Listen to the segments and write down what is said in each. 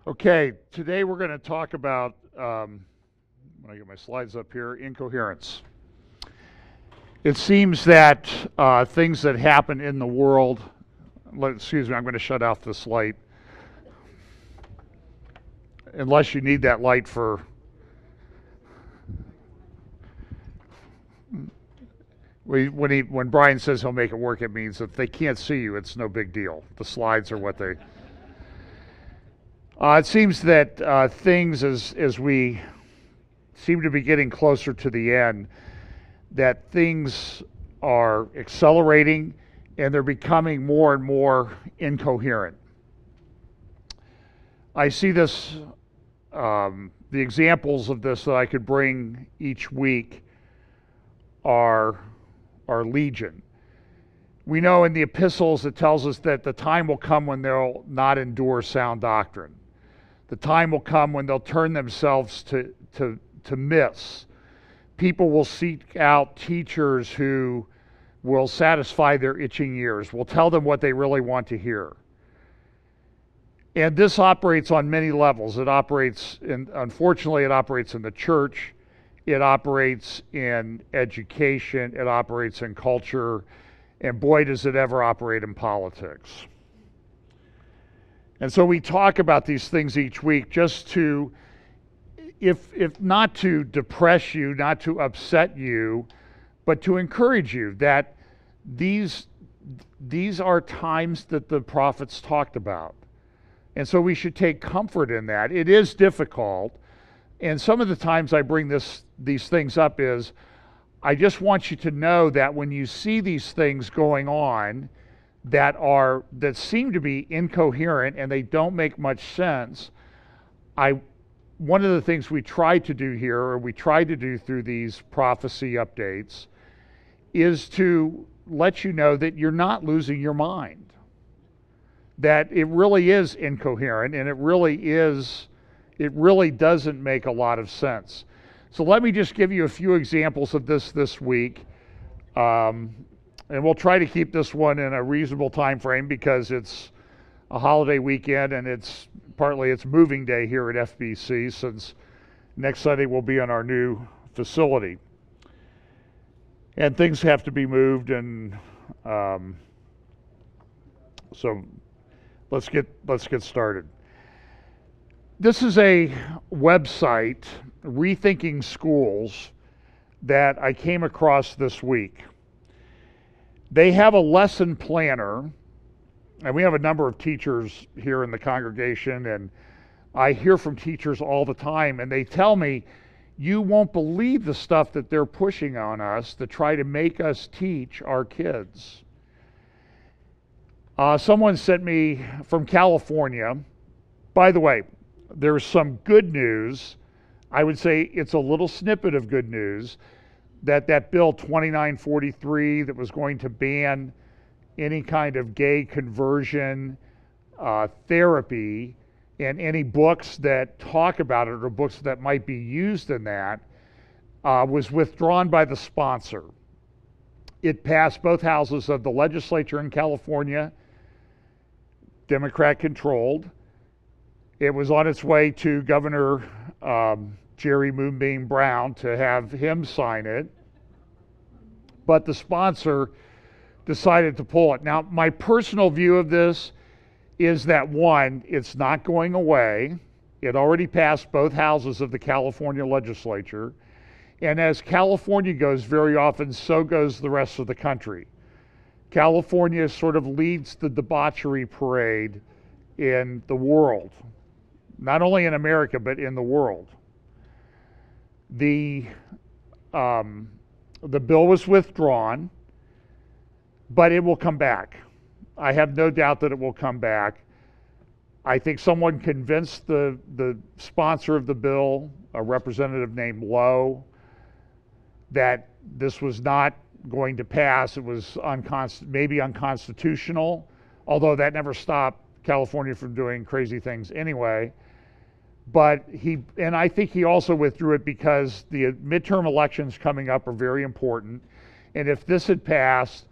Okay, today we're going to talk about, when I get my slides up here, incoherence. It seems that things that happen in the world, excuse me, I'm going to shut off this light. Unless you need that light for, when Brian says he'll make it work, it means if they can't see you, it's no big deal. The slides are what they... It seems that things, as we seem to be getting closer to the end, that things are accelerating and they're becoming more and more incoherent. I see this, the examples of this that I could bring each week are legion. We know in the epistles it tells us that the time will come when they'll not endure sound doctrine. The time will come when they'll turn themselves to myths. People will seek out teachers who will satisfy their itching ears, will tell them what they really want to hear. And this operates on many levels. It operates unfortunately, it operates in the church. It operates in education. It operates in culture. And boy, does it ever operate in politics. And so we talk about these things each week just to, if not to depress you, not to upset you, but to encourage you that these are times that the prophets talked about. And so we should take comfort in that. It is difficult. And some of the times I bring these things up is, I just want you to know that when you see these things going on, that seem to be incoherent and they don't make much sense, one of the things we try to do here, or we try to do through these prophecy updates, is to let you know that you're not losing your mind. That it really is incoherent and it really doesn't make a lot of sense. So let me just give you a few examples of this week. And we'll try to keep this one in a reasonable time frame because it's a holiday weekend and it's moving day here at FBC, since next Sunday we'll be in our new facility. And things have to be moved, and so let's get started. This is a website, Rethinking Schools, that I came across this week. They have a lesson planner, and we have a number of teachers here in the congregation, and I hear from teachers all the time, and they tell me, you won't believe the stuff that they're pushing on us to try to make us teach our kids. Someone sent me from California. By the way, there's some good news. I would say it's a little snippet of good news. That bill 2943 that was going to ban any kind of gay conversion therapy and any books that talk about it or books that might be used in that was withdrawn by the sponsor. It passed both houses of the legislature in California, Democrat controlled. It was on its way to Governor Jerry Moonbeam Brown to have him sign it, but the sponsor decided to pull it. Now, my personal view of this is that, one, it's not going away. It already passed both houses of the California legislature, and as California goes, very often so goes the rest of the country. California sort of leads the debauchery parade in the world, not only in America, but in the world. The bill was withdrawn, but it will come back. I have no doubt that it will come back. I think someone convinced the sponsor of the bill, a representative named Lowe, that this was not going to pass. It was maybe unconstitutional, although that never stopped California from doing crazy things anyway. But I think he also withdrew it because the midterm elections coming up are very important. And if this had passed,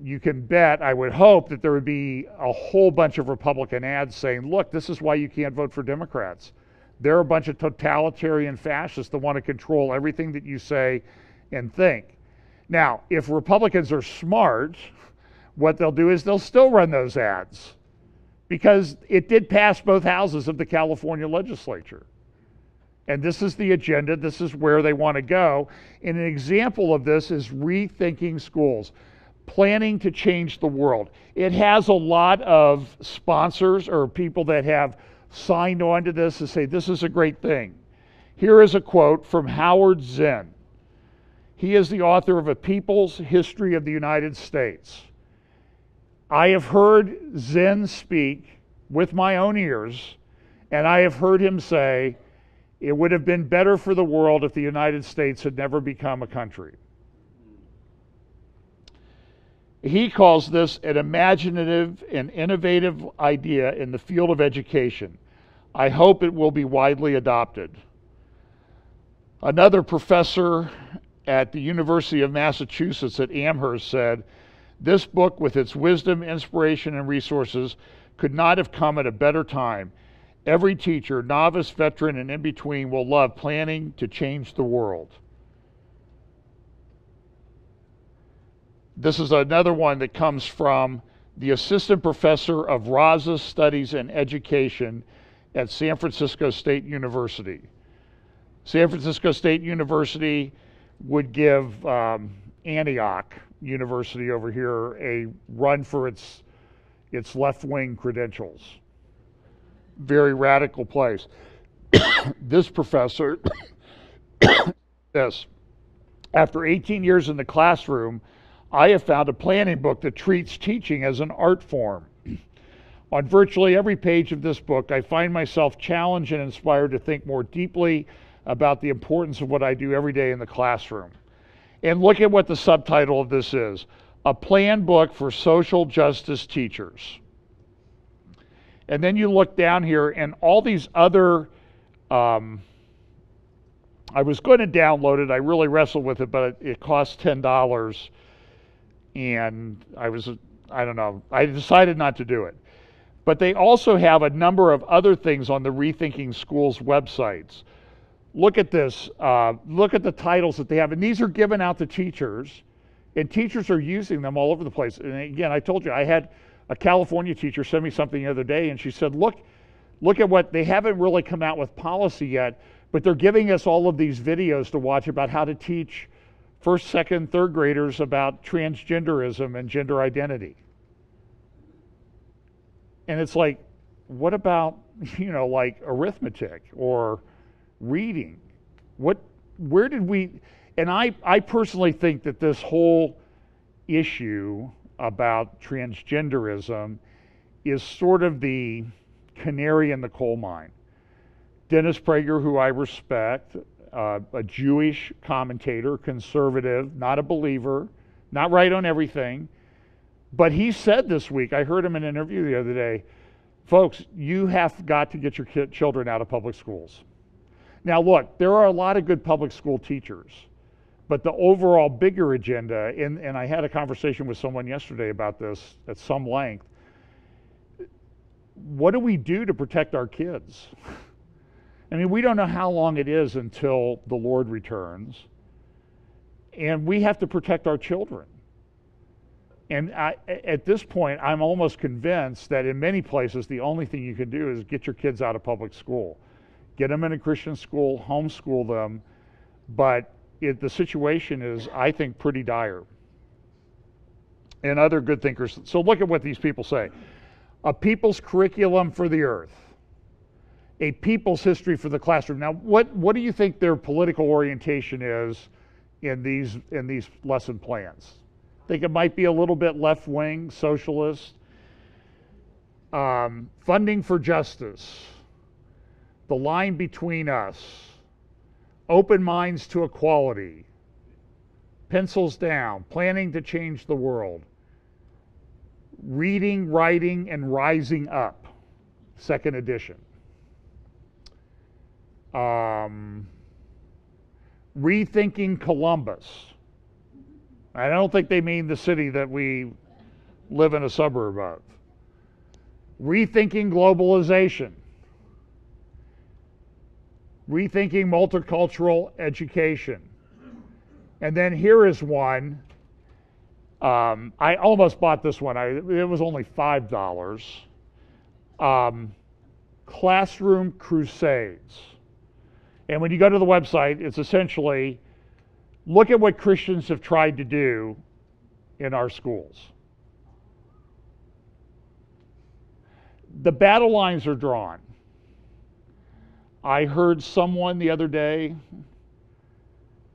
you can bet, I would hope, that there would be a whole bunch of Republican ads saying, look, this is why you can't vote for Democrats. They're a bunch of totalitarian fascists that want to control everything that you say and think. Now, if Republicans are smart, what they'll do is they'll still run those ads, because it did pass both houses of the California legislature. And this is the agenda. This is where they want to go. And an example of this is Rethinking Schools, planning to change the world. It has a lot of sponsors or people that have signed on to this to say this is a great thing. Here is a quote from Howard Zinn. He is the author of A People's History of the United States. I have heard Zinn speak with my own ears, and I have heard him say, it would have been better for the world if the United States had never become a country. He calls this an imaginative and innovative idea in the field of education. I hope it will be widely adopted. Another professor at the University of Massachusetts at Amherst said, this book, with its wisdom, inspiration, and resources, could not have come at a better time. Every teacher, novice, veteran, and in between, will love planning to change the world. This is another one that comes from the assistant professor of Raza Studies and Education at San Francisco State University. San Francisco State University would give Antioch University over here a run for its left-wing credentials. Very radical place. This professor says, after 18 years in the classroom, I have found a planning book that treats teaching as an art form. On virtually every page of this book, I find myself challenged and inspired to think more deeply about the importance of what I do every day in the classroom. And look at what the subtitle of this is: A Plan Book for Social Justice Teachers. And then you look down here, and all these other, I was going to download it. I really wrestled with it, but it cost $10. And I don't know, I decided not to do it. But they also have a number of other things on the Rethinking Schools websites. Look at this. Look at the titles that they have. And these are given out to teachers, and teachers are using them all over the place. And again, I told you, I had a California teacher send me something the other day, and she said, look at what, they haven't really come out with policy yet, but they're giving us all of these videos to watch about how to teach first, second, third graders about transgenderism and gender identity. And it's like, what about, like arithmetic or reading? Where did we, and I personally think that this whole issue about transgenderism is sort of the canary in the coal mine. Dennis Prager, who I respect, a Jewish commentator, conservative, not a believer, not right on everything, but he said this week, I heard him in an interview the other day, folks, you have got to get your children out of public schools. Now look, there are a lot of good public school teachers, but the overall bigger agenda, and I had a conversation with someone yesterday about this at some length, what do we do to protect our kids? I mean, we don't know how long it is until the Lord returns, and we have to protect our children. And at this point, I'm almost convinced that in many places, the only thing you can do is get your kids out of public school. Get them in a Christian school, homeschool them, but the situation is, I think, pretty dire. And other good thinkers. So look at what these people say. A people's curriculum for the earth. A people's history for the classroom. Now, what do you think their political orientation is in these lesson plans? Think it might be a little bit left-wing, socialist. Funding for justice. The line between us. Open minds to equality. Pencils down. Planning to change the world. Reading, writing, and rising up. Second edition. Rethinking Columbus. I don't think they mean the city that we live in a suburb of. Rethinking globalization. Rethinking multicultural education. And then here is one. I almost bought this one. It was only $5. Classroom Crusades. And when you go to the website, it's essentially, look at what Christians have tried to do in our schools. The battle lines are drawn. I heard someone the other day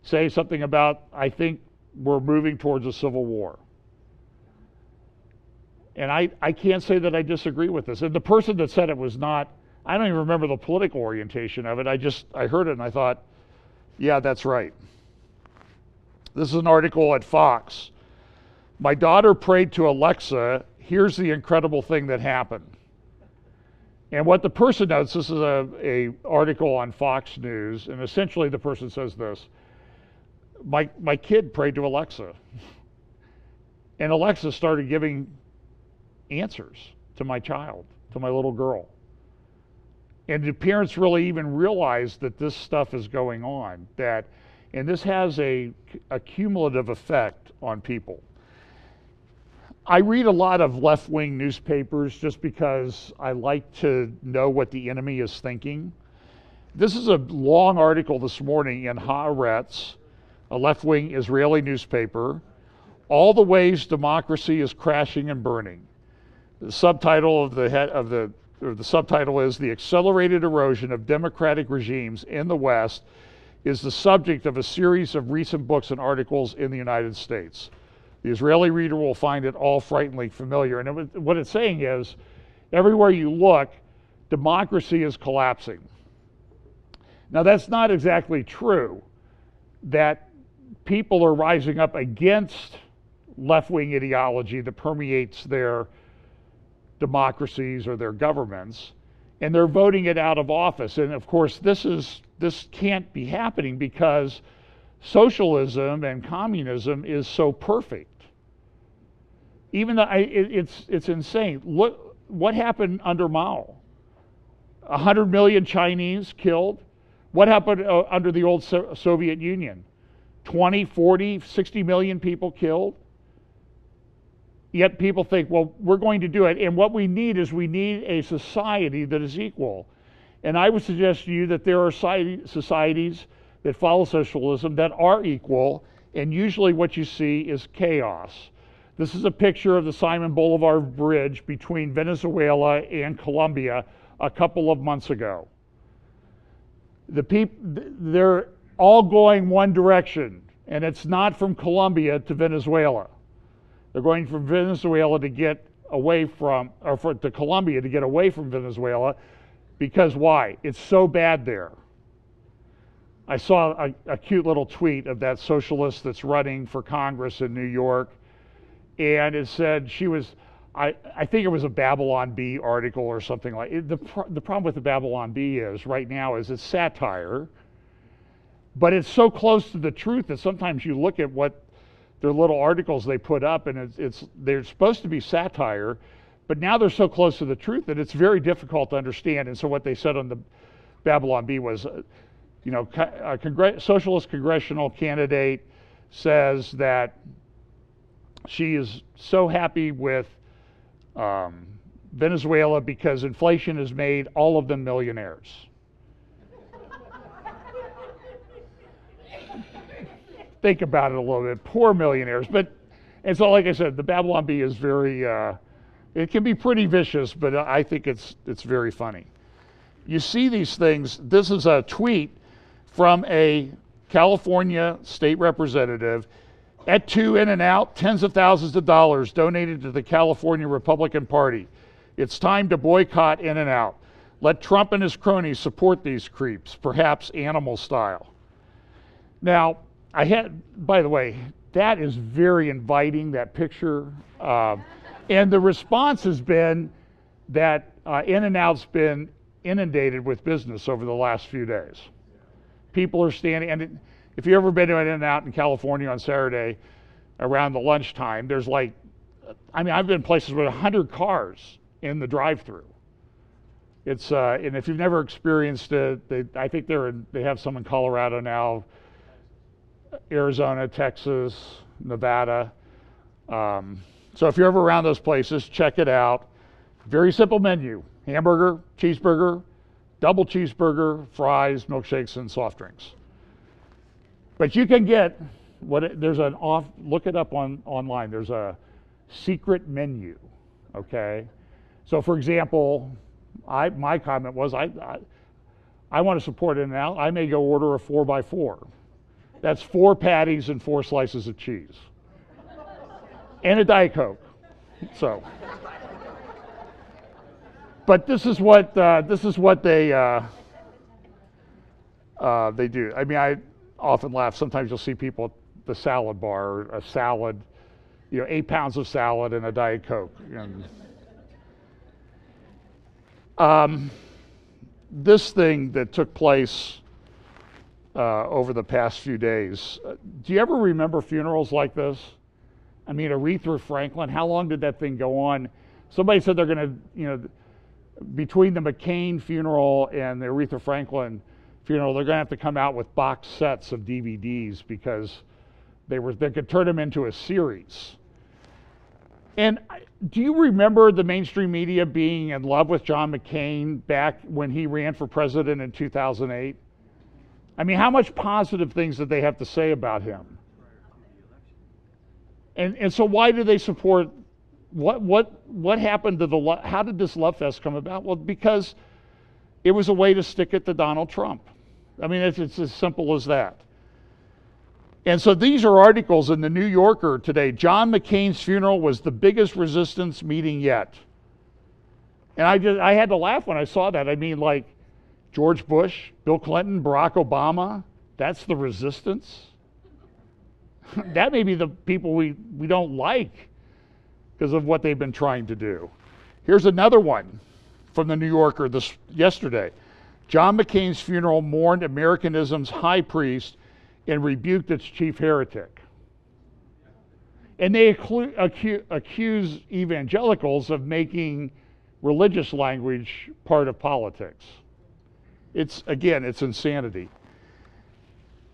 say something about, I think we're moving towards a civil war. And I can't say that I disagree with this. And the person that said it was not, I don't even remember the political orientation of it. I heard it and I thought, yeah, that's right. This is an article at Fox. My daughter prayed to Alexa. Here's the incredible thing that happened. And what the person notes, this is a article on Fox News, and essentially the person says this: my kid prayed to Alexa, and Alexa started giving answers to my child, to my little girl. And do parents really even realize that this stuff is going on? And this has a cumulative effect on people. I read a lot of left-wing newspapers just because I like to know what the enemy is thinking. This is a long article this morning in Haaretz, a left-wing Israeli newspaper, all the ways democracy is crashing and burning. The subtitle of the subtitle is "The Accelerated Erosion of Democratic Regimes in the West is the subject of a series of recent books and articles in the United States. The Israeli reader will find it all frighteningly familiar." And what it's saying is, everywhere you look, democracy is collapsing. Now, that's not exactly true, that people are rising up against left-wing ideology that permeates their democracies or their governments, and they're voting it out of office. And of course, this can't be happening because socialism and communism is so perfect. Even though it's insane. Look what happened under Mao. 100 million Chinese killed. What happened under the old Soviet Union? 20, 40, 60 million people killed. Yet people think, well, we're going to do it. And what we need is a society that is equal. And I would suggest to you that there are societies that follow socialism that are equal, and usually what you see is chaos. This is a picture of the Simon Bolivar Bridge between Venezuela and Colombia a couple of months ago. They're all going one direction, and it's not from Colombia to Venezuela. They're going from Venezuela to get away from, to Colombia to get away from Venezuela, because why? It's so bad there. I saw a cute little tweet of that socialist that's running for Congress in New York, and it said she was, I think it was a Babylon Bee article or something like it. The problem with the Babylon Bee is, right now, is it's satire, but it's so close to the truth that sometimes you look at what their little articles they put up, and they're supposed to be satire, but now they're so close to the truth that it's very difficult to understand. And so what they said on the Babylon Bee was, a socialist congressional candidate says that she is so happy with Venezuela because inflation has made all of them millionaires. Think about it a little bit. Poor millionaires. And so, like I said, the Babylon Bee is very, it can be pretty vicious, but I think it's very funny. You see these things. This is a tweet from a California state representative. At 2 In-N-Out, tens of thousands of dollars donated to the California Republican Party. It's time to boycott In-N-Out. Let Trump and his cronies support these creeps, perhaps animal style. Now, by the way, that is very inviting, that picture. And the response has been that In-N-Out's been inundated with business over the last few days. People are standing, and if you've ever been to an In-N-Out in California on Saturday around the lunchtime, there's like I mean, I've been places with 100 cars in the drive-through. It's and if you've never experienced it, I think they have some in Colorado now, Arizona, Texas, Nevada. So if you're ever around those places, check it out. Very simple menu: hamburger, cheeseburger, double cheeseburger, fries, milkshakes, and soft drinks. But you can get look it up online. There's a secret menu. Okay, so for example, my comment was I want to support it now. I may go order a 4x4. That's 4 patties and 4 slices of cheese, and a Diet Coke. So, but this is what they do. I mean, I often laugh. Sometimes you'll see people at the salad bar, a salad, 8 pounds of salad and a Diet Coke. And, this thing that took place over the past few days, do you ever remember funerals like this? I mean, Aretha Franklin, how long did that thing go on? Somebody said they're going to, between the McCain funeral and the Aretha Franklin funeral, they're going to have to come out with box sets of DVDs because they could turn them into a series. And do you remember the mainstream media being in love with John McCain back when he ran for president in 2008? I mean, how much positive things did they have to say about him? And so why do they support, what happened to how did this love fest come about? Well, because it was a way to stick it to Donald Trump. I mean, it's as simple as that. And so these are articles in the New Yorker today. John McCain's funeral was the biggest resistance meeting yet. And I had to laugh when I saw that. I mean, like George Bush, Bill Clinton, Barack Obama, that's the resistance? That may be the people we don't like because of what they've been trying to do. Here's another one from the New Yorker yesterday. John McCain's funeral mourned Americanism's high priest and rebuked its chief heretic. And they accuse evangelicals of making religious language part of politics. It's insanity.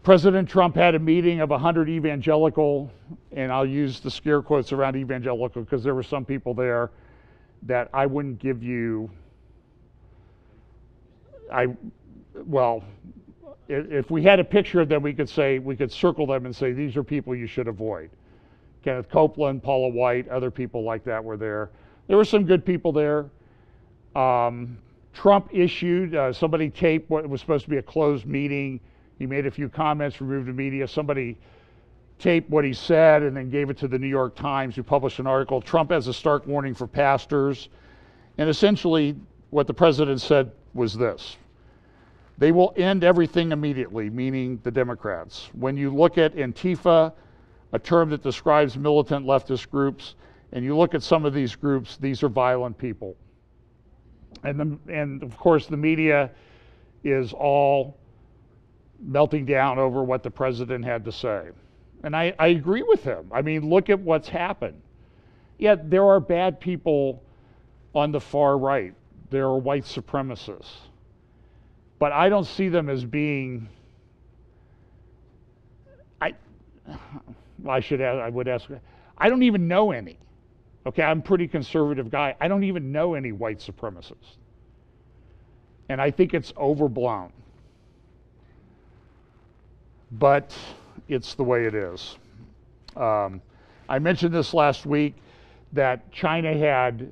President Trump had a meeting of 100 evangelical, and I'll use the scare quotes around evangelical because there were some people there that I wouldn't give you, if we had a picture of them, we could circle them and say, these are people you should avoid. Kenneth Copeland, Paula White, other people like that were there. There were some good people there. Trump issued, somebody taped what was supposed to be a closed meeting. He made a few comments, removed the media. Somebody taped what he said and then gave it to the New York Times, who published an article. Trump has a stark warning for pastors. And essentially, what the president said was this: they will end everything immediately, meaning the Democrats. When you look at Antifa, a term that describes militant leftist groups, and you look at some of these groups, these are violent people. And of course, the media is all melting down over what the president had to say. And I agree with him. I mean, look at what's happened. Yet there are bad people on the far right. There are white supremacists. But I don't see them as being, I would ask, I don't even know any. Okay, I'm a pretty conservative guy. I don't even know any white supremacists. And I think it's overblown. But it's the way it is. I mentioned this last week that China had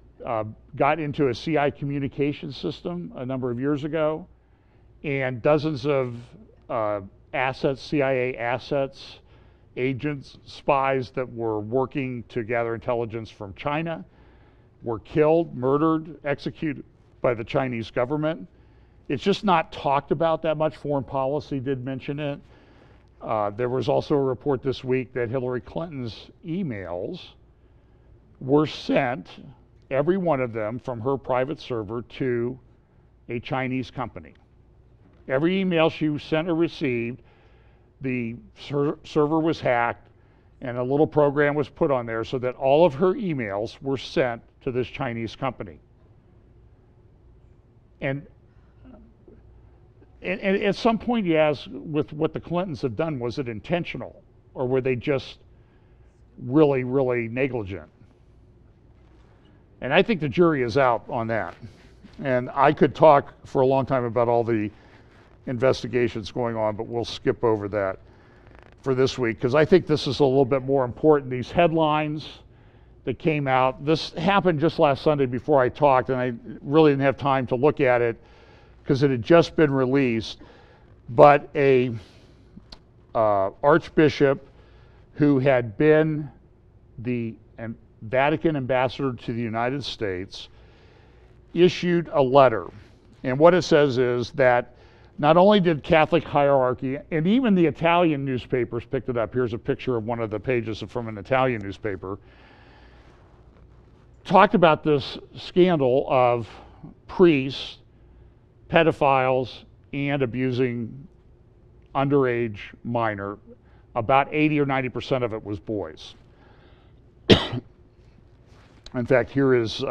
got into a CI communication system a number of years ago, and dozens of assets, CIA assets, agents, spies that were working to gather intelligence from China were killed, murdered, executed by the Chinese government. It's just not talked about that much. Foreign policy did mention it. There was also a report this week that Hillary Clinton's emails were sent, every one of them, from her private server to a Chinese company. Every email she sent or received, the server was hacked, And a little program was put on there so that all of her emails were sent to this Chinese company. And at some point you ask, with what the Clintons have done, was it intentional? Or were they just really, really negligent? And I think the jury is out on that. And I could talk for a long time about all the investigations going on, but we'll skip over that for this week, because I think this is a little bit more important. These headlines that came out, this happened just last Sunday before I talked, and I really didn't have time to look at it because it had just been released. But a archbishop who had been the Vatican ambassador to the United States issued a letter. And what it says is that not only did Catholic hierarchy, and even the Italian newspapers picked it up. Here's a picture of one of the pages from an Italian newspaper. Talked about this scandal of priests, pedophiles, and abusing underage minor. About 80 or 90% of it was boys. In fact, here is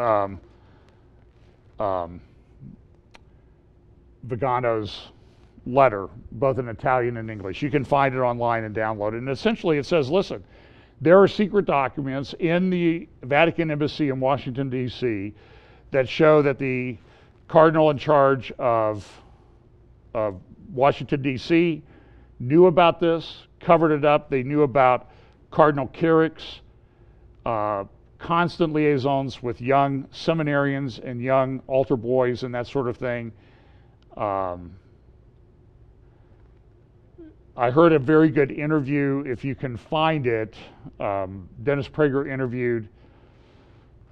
Vigano's letter, both in Italian and English. You can find it online and download it. And essentially it says, listen, there are secret documents in the Vatican Embassy in Washington, D.C. that show that the cardinal in charge of Washington, D.C. knew about this, covered it up. They knew about Cardinal Carrick's constant liaisons with young seminarians and young altar boys and that sort of thing. I heard a very good interview, if you can find it. Dennis Prager interviewed,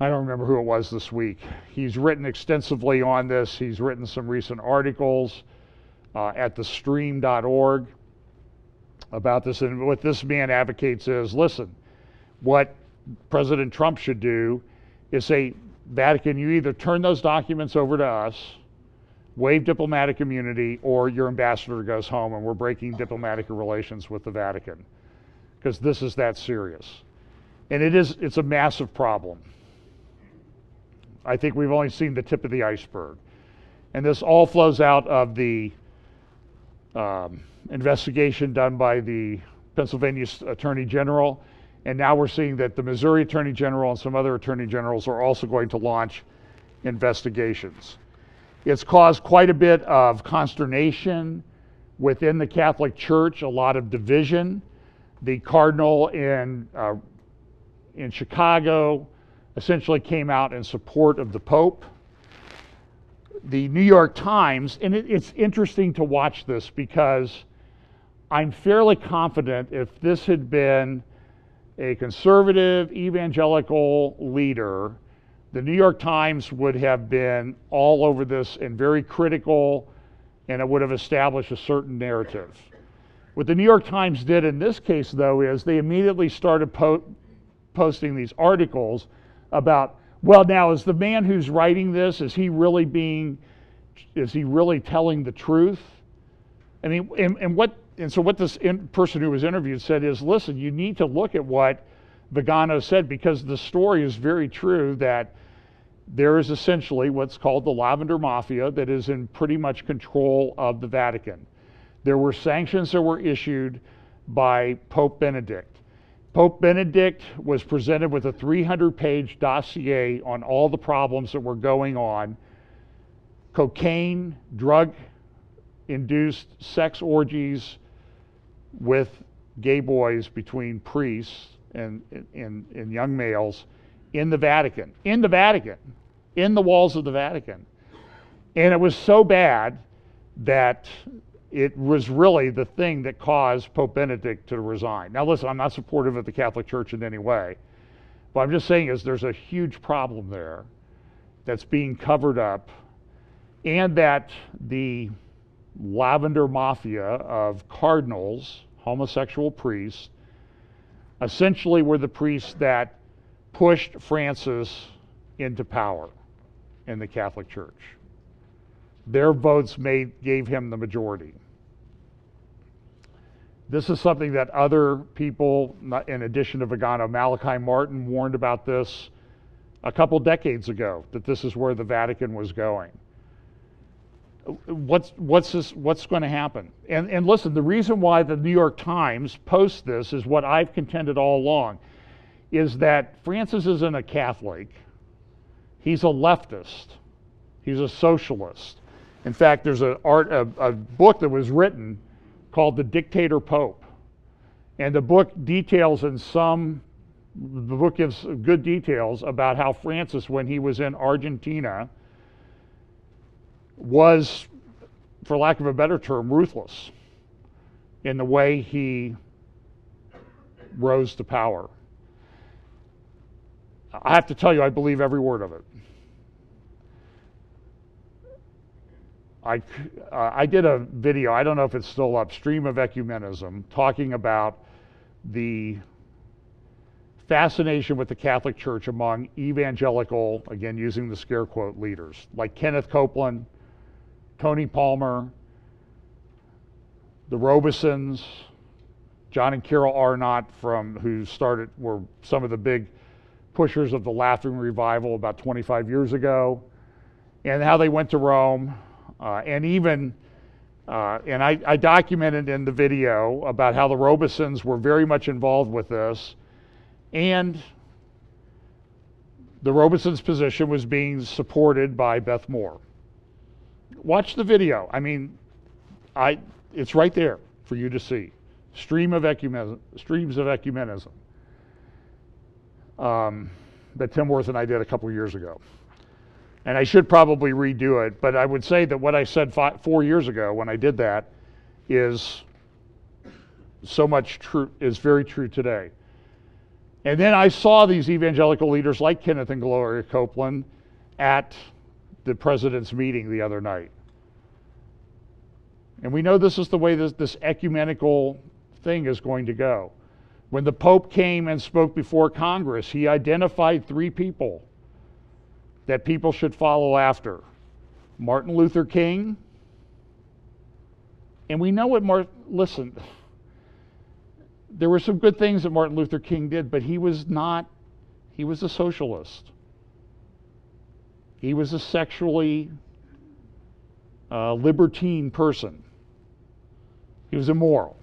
I don't remember who it was this week. He's written extensively on this. He's written some recent articles at thestream.org about this. And what this man advocates is, listen, what President Trump should do is say, Vatican, you either turn those documents over to us, waive diplomatic immunity, or your ambassador goes home and we're breaking diplomatic relations with the Vatican, because this is that serious. And it's a massive problem. I think we've only seen the tip of the iceberg. And this all flows out of the investigation done by the Pennsylvania Attorney General. And now we're seeing that the Missouri Attorney General and some other Attorney Generals are also going to launch investigations. It's caused quite a bit of consternation within the Catholic Church, a lot of division. The cardinal in Chicago essentially came out in support of the Pope. The New York Times, and it's interesting to watch this because I'm fairly confident if this had been a conservative evangelical leader, the New York Times would have been all over this and very critical, and it would have established a certain narrative. What the New York Times did in this case, though, is they immediately started posting these articles about, well, now, is the man who's writing this, is he really telling the truth? I mean, and so what this person who was interviewed said is, listen, you need to look at what Vigano said, because the story is very true that there is essentially what's called the Lavender Mafia that is in pretty much control of the Vatican. There were sanctions that were issued by Pope Benedict. Pope Benedict was presented with a 300-page dossier on all the problems that were going on: cocaine, drug-induced sex orgies with gay boys between priests and young males in the Vatican, in the walls of the Vatican. And it was so bad that it was really the thing that caused Pope Benedict to resign. Now listen, I'm not supportive of the Catholic Church in any way, but I'm just saying is there's a huge problem there that's being covered up, and that the Lavender Mafia of cardinals, homosexual priests, essentially were the priests that pushed Francis into power in the Catholic Church. Their votes gave him the majority. This is something that other people, in addition to Vigano, Malachi Martin warned about this a couple decades ago, that this is where the Vatican was going. What's going to happen? And listen, the reason why the New York Times posts this is what I've contended all along, is that Francis isn't a Catholic. He's a leftist. He's a socialist. In fact, there's a book that was written called The Dictator Pope. And the book gives good details about how Francis, when he was in Argentina, was, for lack of a better term, ruthless in the way he rose to power. I have to tell you, I believe every word of it. I did a video, I don't know if it's still up, Stream of Ecumenism, talking about the fascination with the Catholic Church among evangelical, again using the scare quote, leaders like Kenneth Copeland, Tony Palmer, the Robesons, John and Carol Arnott, were some of the big pushers of the Laughing Revival about 25 years ago, and how they went to Rome. And I documented in the video about how the Robesons were very much involved with this, and the Robesons' position was being supported by Beth Moore. Watch the video. I mean, it's right there for you to see. Streams of Ecumenism that Tim Worth and I did a couple years ago. And I should probably redo it, but I would say that what I said 4 years ago when I did that is very true today. And then I saw these evangelical leaders like Kenneth and Gloria Copeland at the president's meeting the other night. And we know this is the way this ecumenical thing is going to go. When the Pope came and spoke before Congress, he identified 3 people that people should follow after. Martin Luther King, and we know listen, there were some good things that Martin Luther King did, but he was a socialist. He was a sexually libertine person. He was immoral.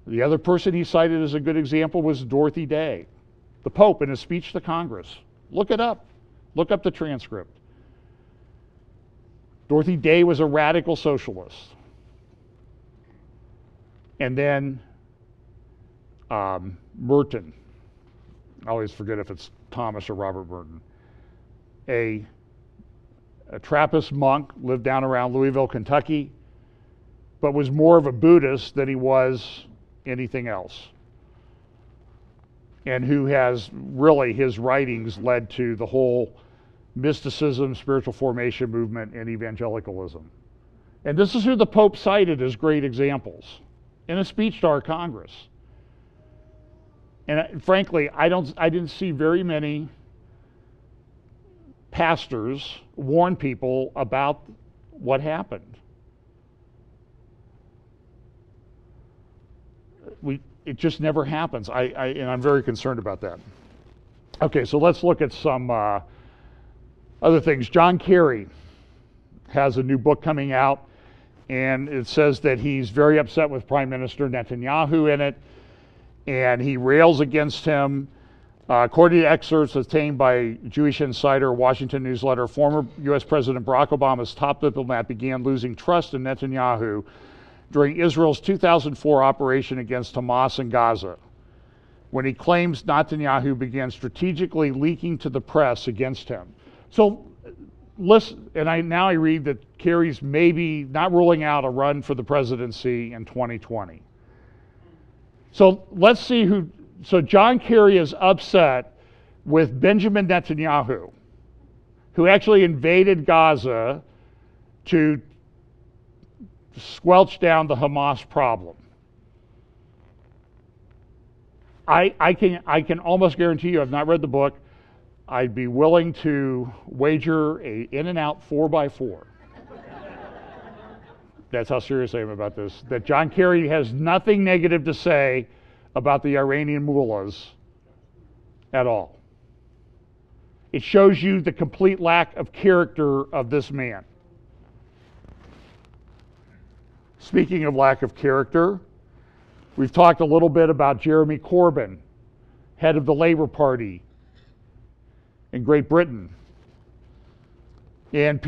The other person he cited as a good example was Dorothy Day, the Pope, in his speech to Congress. Look it up. Look up the transcript. Dorothy Day was a radical socialist. And then Merton, I always forget if it's Thomas or Robert Merton, a Trappist monk, lived down around Louisville, Kentucky, but was more of a Buddhist than he was anything else. And who has really, his writings led to the whole mysticism, spiritual formation movement, and evangelicalism. And this is who the Pope cited as great examples in a speech to our Congress. And frankly, I didn't see very many pastors warn people about what happened. It just never happens. And I'm very concerned about that. Okay, so let's look at some other things. John Kerry has a new book coming out, and it says that he's very upset with Prime Minister Netanyahu in it, and he rails against him. According to excerpts obtained by Jewish Insider, Washington Newsletter, former U.S. President Barack Obama's top diplomat began losing trust in Netanyahu during Israel's 2004 operation against Hamas in Gaza, when he claims Netanyahu began strategically leaking to the press against him. So listen, and now I read that Kerry's maybe not ruling out a run for the presidency in 2020. So let's see so John Kerry is upset with Benjamin Netanyahu, who actually invaded Gaza to squelch down the Hamas problem. I can almost guarantee you, I've not read the book, I'd be willing to wager a In-N-Out 4x4 That's how serious I am about this. That John Kerry has nothing negative to say about the Iranian mullahs at all. It shows you the complete lack of character of this man. Speaking of lack of character, we've talked a little bit about Jeremy Corbyn, head of the Labour Party in Great Britain. And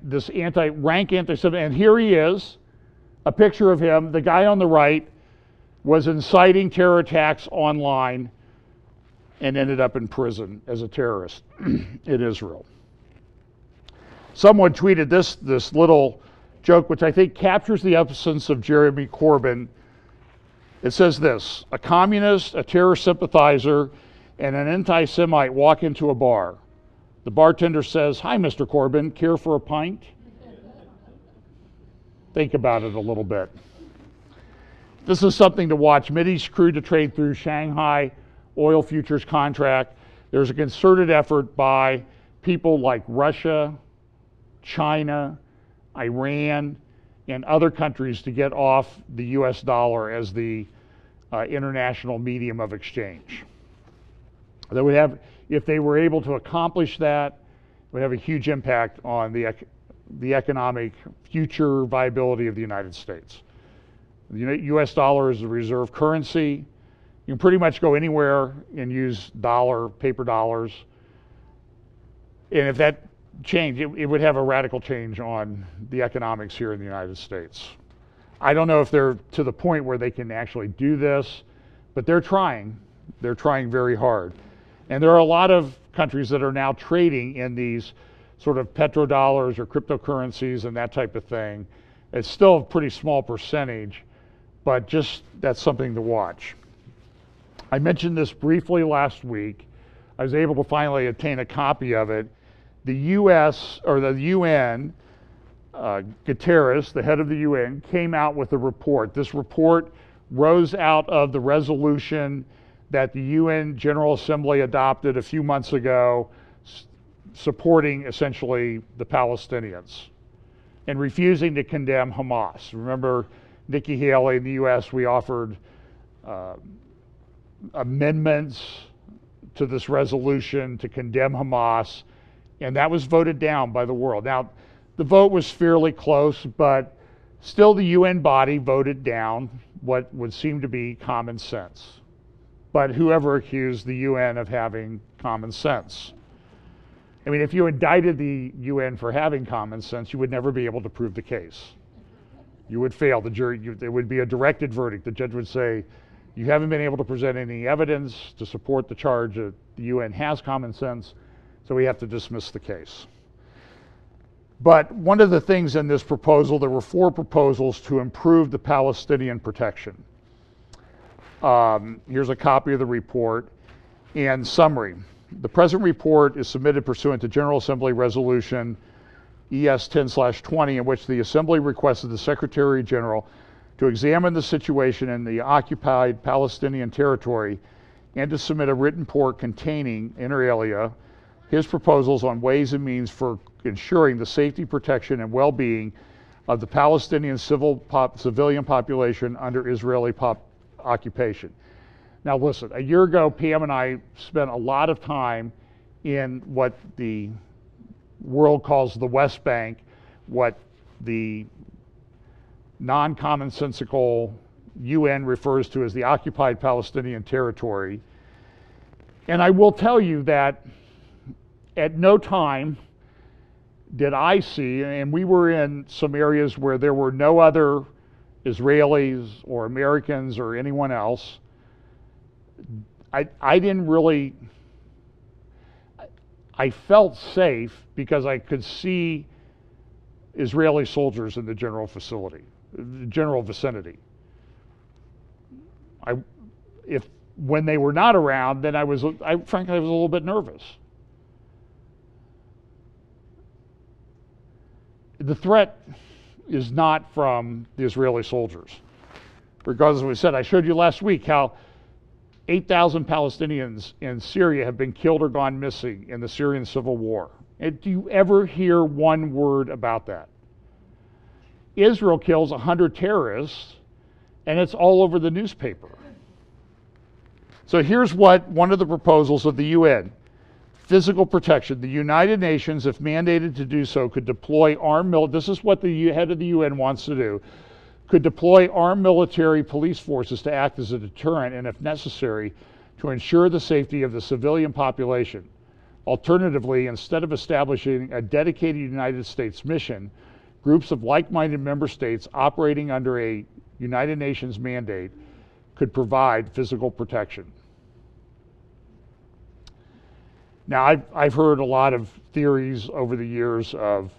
this rank anti-Semitic, and here he is, a picture of him. The guy on the right was inciting terror attacks online and ended up in prison as a terrorist in Israel. Someone tweeted this little joke, which I think captures the essence of Jeremy Corbyn. It says this: a communist, a terror sympathizer, and an anti-Semite walk into a bar. The bartender says, "Hi, Mr. Corbyn, care for a pint?" Think about it a little bit. This is something to watch. Mideast crude to trade through Shanghai oil futures contract. There's a concerted effort by people like Russia, China, Iran, and other countries to get off the US dollar as the international medium of exchange. That would have, if they were able to accomplish that, it would have a huge impact on the economic future viability of the United States. The US dollar is the reserve currency. You can pretty much go anywhere and use paper dollars. And if that changed, it would have a radical change on the economics here in the United States. I don't know if they're to the point where they can actually do this, but they're trying. They're trying very hard. And there are a lot of countries that are now trading in these sort of petrodollars or cryptocurrencies and that type of thing. It's still a pretty small percentage, but just that's something to watch. I mentioned this briefly last week. I was able to finally obtain a copy of it. The U.S. or the UN, Guterres, the head of the UN, came out with a report. This report rose out of the resolution that the UN General Assembly adopted a few months ago, supporting essentially the Palestinians and refusing to condemn Hamas. Remember, Nikki Haley in the U.S., we offered amendments to this resolution to condemn Hamas, and that was voted down by the world. Now, the vote was fairly close, but still the UN body voted down what would seem to be common sense. But whoever accused the UN of having common sense? I mean, if you indicted the UN for having common sense, you would never be able to prove the case. You would fail. The jury, there would be a directed verdict. The judge would say, you haven't been able to present any evidence to support the charge that the UN has common sense, so we have to dismiss the case. But one of the things in this proposal, there were 4 proposals to improve the Palestinian protection. Here's a copy of the report and summary. The present report is submitted pursuant to General Assembly Resolution ES 10/20, in which the Assembly requested the Secretary General to examine the situation in the occupied Palestinian territory and to submit a written report containing, inter alia, his proposals on ways and means for ensuring the safety, protection, and well-being of the Palestinian civilian population under Israeli occupation. Now listen, a year ago, Pam and I spent a lot of time in what the world calls the West Bank, what the non-commonsensical UN refers to as the occupied Palestinian territory. And I will tell you that at no time did I see, and we were in some areas where there were no other Israelis or Americans or anyone else. I didn't really, I felt safe because I could see Israeli soldiers in the general vicinity. When they were not around, then frankly, I was a little bit nervous. The threat is not from the Israeli soldiers. Regardless of what we said, I showed you last week how 8,000 Palestinians in Syria have been killed or gone missing in the Syrian civil war. And do you ever hear one word about that? Israel kills 100 terrorists, and it's all over the newspaper. So here's what one of the proposals of the UN. Physical protection. The United Nations, if mandated to do so, could deploy armed military. This is what the head of the UN wants to do. Could deploy armed military police forces to act as a deterrent and, if necessary, to ensure the safety of the civilian population. Alternatively, instead of establishing a dedicated United States mission, groups of like-minded member states operating under a United Nations mandate could provide physical protection. Now, I've heard a lot of theories over the years of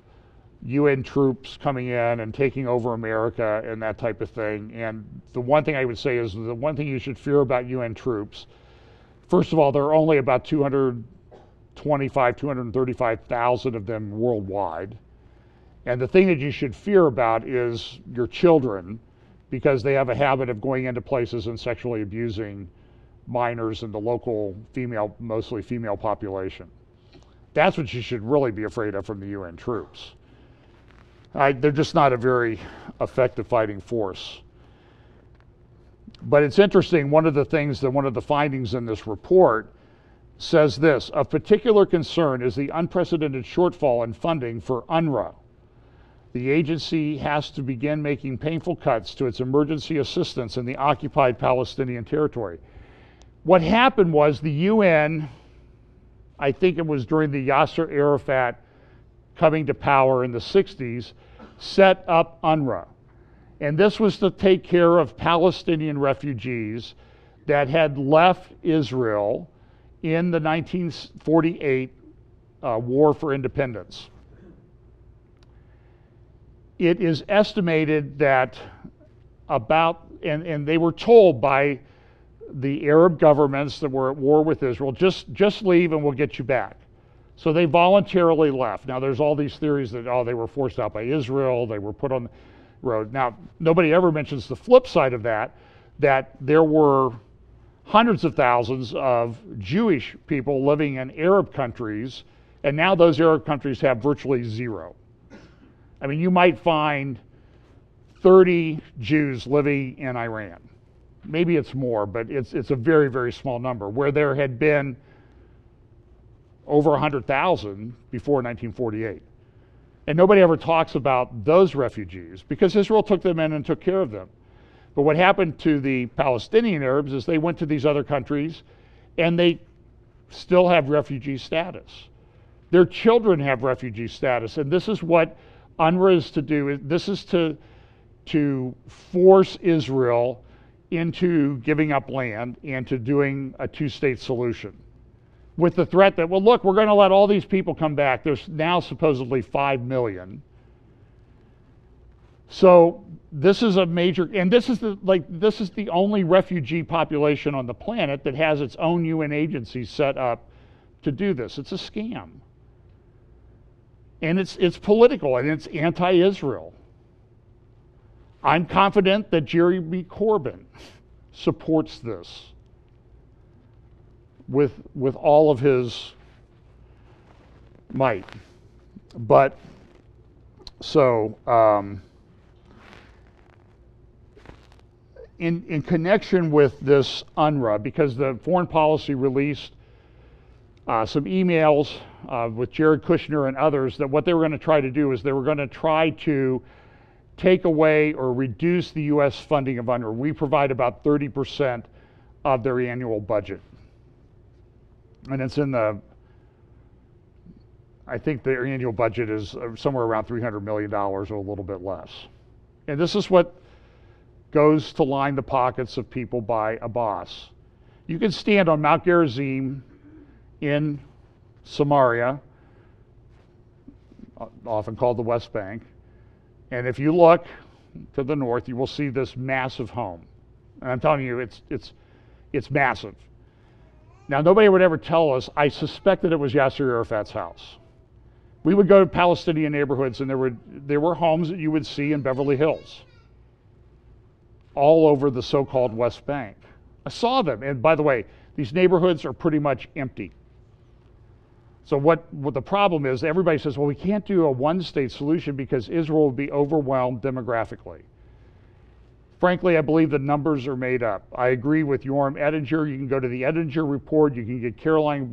UN troops coming in and taking over America and that type of thing. And the one thing I would say is the one thing you should fear about UN troops, first of all, there are only about 235,000 of them worldwide. And the thing that you should fear about is your children, because they have a habit of going into places and sexually abusing minors in the local female, mostly female population. That's what you should really be afraid of from the UN troops. They're just not a very effective fighting force. But it's interesting, one of the findings in this report says this: of particular concern is the unprecedented shortfall in funding for UNRWA. The agency has to begin making painful cuts to its emergency assistance in the occupied Palestinian territory. What happened was the UN, I think it was during the Yasser Arafat coming to power in the 60s, set up UNRWA. And this was to take care of Palestinian refugees that had left Israel in the 1948 War for Independence. It is estimated that and they were told by the Arab governments that were at war with Israel, just leave and we'll get you back. So they voluntarily left. Now there's all these theories that, they were forced out by Israel, they were put on the road. Now, nobody ever mentions the flip side of that there were hundreds of thousands of Jewish people living in Arab countries, and now those Arab countries have virtually zero. I mean, you might find 30 Jews living in Iran. Maybe it's more, but it's a very, very small number, where there had been over 100,000 before 1948. And nobody ever talks about those refugees because Israel took them in and took care of them. But what happened to the Palestinian Arabs is they went to these other countries and they still have refugee status. Their children have refugee status, and this is what UNRWA is to do. This is to force Israel into giving up land and to doing a two-state solution, with the threat that, well, look, we're going to let all these people come back. There's now supposedly 5 million. So this is a major, and this is the only refugee population on the planet that has its own UN agency set up to do this. It's a scam. And it's political, and it's anti-Israel. I'm confident that Jeremy Corbyn supports this with all of his might. But so in connection with this UNRWA, because the Foreign Policy released some emails with Jared Kushner and others, that what they were going to try to do is they were going to try to take away or reduce the U.S. funding of UNRWA. We provide about 30% of their annual budget. And it's I think their annual budget is somewhere around $300 million or a little bit less. And this is what goes to line the pockets of people by Abbas. You can stand on Mount Gerizim in Samaria, often called the West Bank, and if you look to the north, you will see this massive home. And I'm telling you, it's massive. Now, nobody would ever tell us. I suspect that it was Yasser Arafat's house. We would go to Palestinian neighborhoods, and there were homes that you would see in Beverly Hills, all over the so-called West Bank. I saw them, and by the way, these neighborhoods are pretty much empty. So what the problem is, everybody says, well, we can't do a one-state solution because Israel will be overwhelmed demographically. Frankly, I believe the numbers are made up. I agree with Yoram Ettinger. You can go to the Ettinger report. You can get Caroline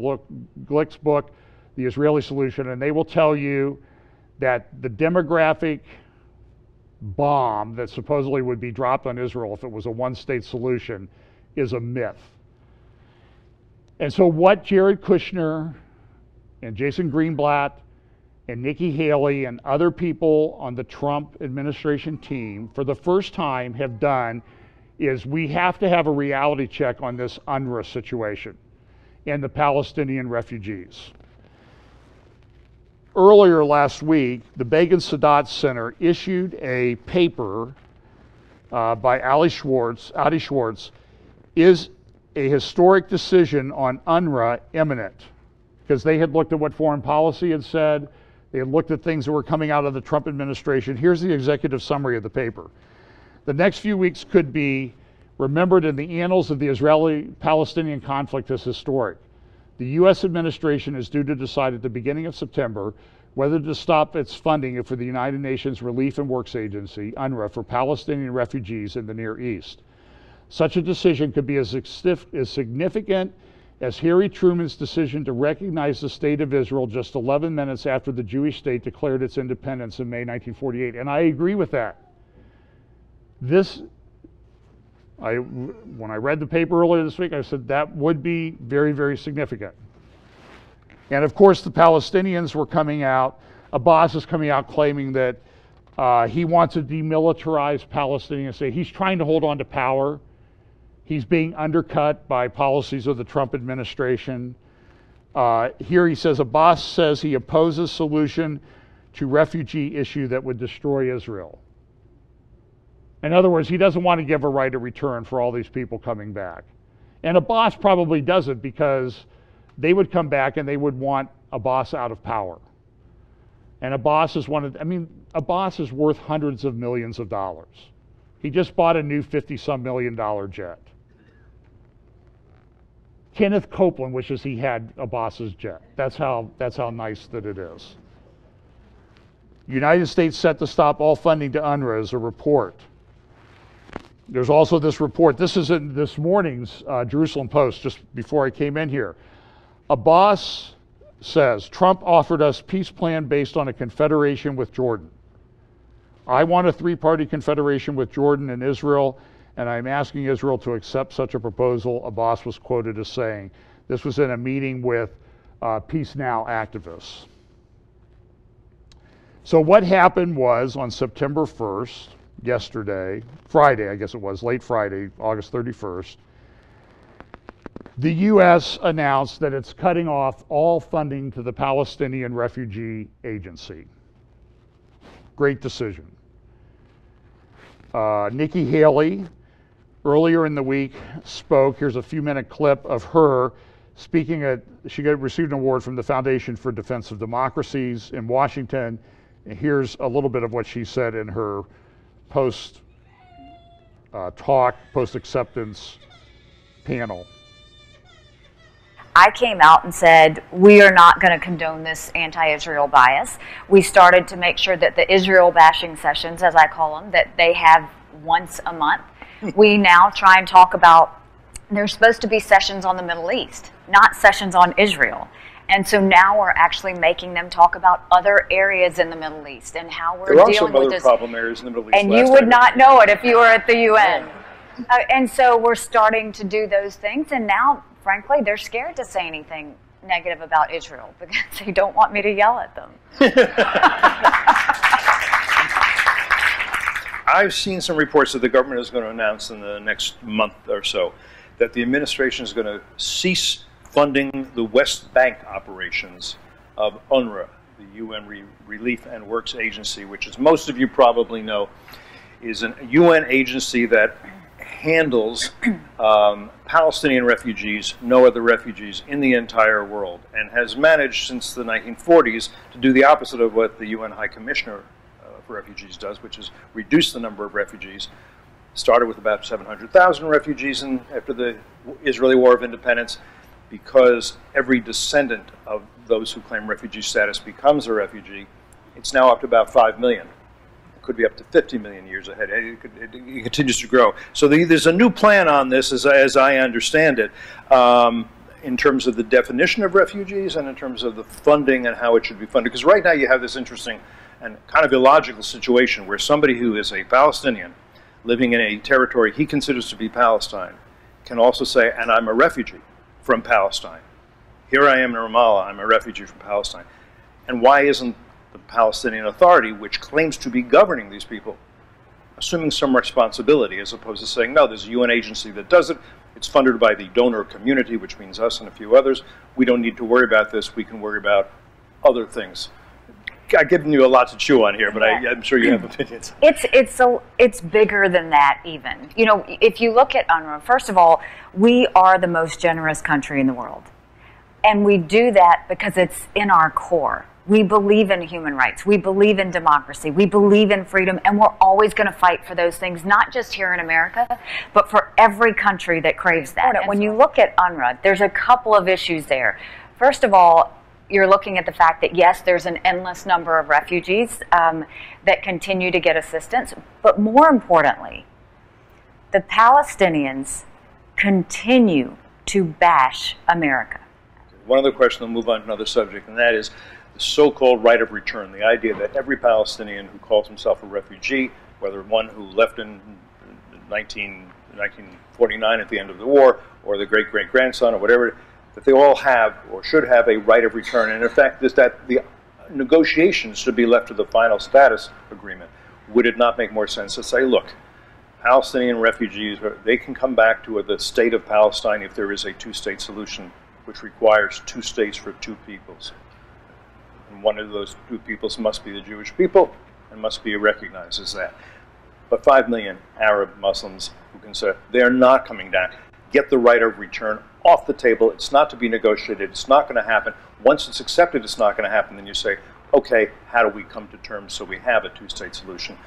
Glick's book, The Israeli Solution, and they will tell you that the demographic bomb that supposedly would be dropped on Israel if it was a one-state solution is a myth. And so what Jared Kushner and Jason Greenblatt and Nikki Haley and other people on the Trump administration team for the first time have done is we have to have a reality check on this UNRWA situation and the Palestinian refugees. Earlier last week, the Begin Sadat Center issued a paper by Adi Schwartz, is a historic decision on UNRWA imminent? Because they had looked at what foreign policy had said, they had looked at things that were coming out of the Trump administration. Here's the executive summary of the paper. The next few weeks could be remembered in the annals of the Israeli-Palestinian conflict as historic. The U.S. administration is due to decide at the beginning of September whether to stop its funding for the United Nations Relief and Works Agency, UNRWA, for Palestinian refugees in the Near East. Such a decision could be as significant as Harry Truman's decision to recognize the State of Israel just 11 minutes after the Jewish state declared its independence in May 1948. And I agree with that. When I read the paper earlier this week, I said that would be very, very significant. And of course, the Palestinians were coming out. Abbas is coming out claiming that he wants to demilitarize Palestinian state. He's trying to hold on to power. He's being undercut by policies of the Trump administration. Here he says, Abbas says he opposes solution to refugee issue that would destroy Israel. In other words, he doesn't want to give a right of return for all these people coming back. And Abbas probably doesn't, because they would come back and they would want Abbas out of power. And Abbas is Abbas is worth hundreds of millions of dollars. He just bought a new $50-some million jet. Kenneth Copeland wishes he had Abbas's jet. That's how nice that it is. United States set to stop all funding to UNRWA is a report. There's also this report. This is in this morning's Jerusalem Post, just before I came in here. Abbas says, Trump offered us peace plan based on a confederation with Jordan. I want a three-party confederation with Jordan and Israel, and I'm asking Israel to accept such a proposal, Abbas was quoted as saying. This was in a meeting with Peace Now activists. So what happened was on September 1st, yesterday, Friday, I guess it was, late Friday, August 31st, the U.S. announced that it's cutting off all funding to the Palestinian Refugee Agency. Great decision. Nikki Haley, earlier in the week, spoke. Here's a few-minute clip of her speaking she received an award from the Foundation for Defense of Democracies in Washington. And here's a little bit of what she said in her post-acceptance panel. I came out and said, we are not going to condone this anti-Israel bias. We started to make sure that the Israel bashing sessions, as I call them, that they have once a month. We now try and talk about, there's supposed to be sessions on the Middle East, not sessions on Israel. And so now we're actually making them talk about other areas in the Middle East and how we're dealing with this. There are some other problem areas in the Middle East. And you would not know it if you were at the UN. And so we're starting to do those things, and now, frankly, they're scared to say anything negative about Israel because they don't want me to yell at them. I've seen some reports that the government is going to announce in the next month or so that the administration is going to cease funding the West Bank operations of UNRWA, the UN Relief and Works Agency, which, as most of you probably know, is a UN agency that handles Palestinian refugees, no other refugees in the entire world, and has managed since the 1940s to do the opposite of what the UN High Commissioner for Refugees does, which is reduce the number of refugees. Started with about 700,000 refugees after the Israeli War of Independence, because every descendant of those who claim refugee status becomes a refugee, it's now up to about 5 million. It could be up to 50 million years ahead. It continues to grow. So there's a new plan on this, as I understand it, in terms of the definition of refugees and in terms of the funding and how it should be funded. Because right now you have this interesting and kind of illogical situation where somebody who is a Palestinian living in a territory he considers to be Palestine can also say, and I'm a refugee from Palestine. Here I am in Ramallah, I'm a refugee from Palestine. And why isn't the Palestinian Authority, which claims to be governing these people, assuming some responsibility as opposed to saying, no, there's a UN agency that does it, it's funded by the donor community, which means us and a few others, we don't need to worry about this, we can worry about other things. I've given you a lot to chew on here, but I'm sure you have opinions. It's bigger than that even. You know, if you look at UNRWA, first of all, we are the most generous country in the world. And we do that because it's in our core. We believe in human rights. We believe in democracy. We believe in freedom. And we're always going to fight for those things, not just here in America, but for every country that craves that. When you look at UNRWA, there's a couple of issues there. First of all, you're looking at the fact that, yes, there's an endless number of refugees that continue to get assistance. But more importantly, the Palestinians continue to bash America. One other question, then move on to another subject, and that is the so-called right of return, the idea that every Palestinian who calls himself a refugee, whether one who left in 1949 at the end of the war, or the great-great-grandson, or whatever, that they all have or should have a right of return. And in fact, is that the negotiations should be left to the final status agreement. Would it not make more sense to say, look, Palestinian refugees, they can come back to the state of Palestine if there is a two-state solution, which requires 2 states for 2 peoples. And one of those 2 peoples must be the Jewish people and must be recognized as that. But 5 million Arab Muslims who can say they're not coming down, get the right of return off the table. It's not to be negotiated. It's not going to happen. Once it's accepted, it's not going to happen. Then you say, okay, how do we come to terms so we have a 2-state solution?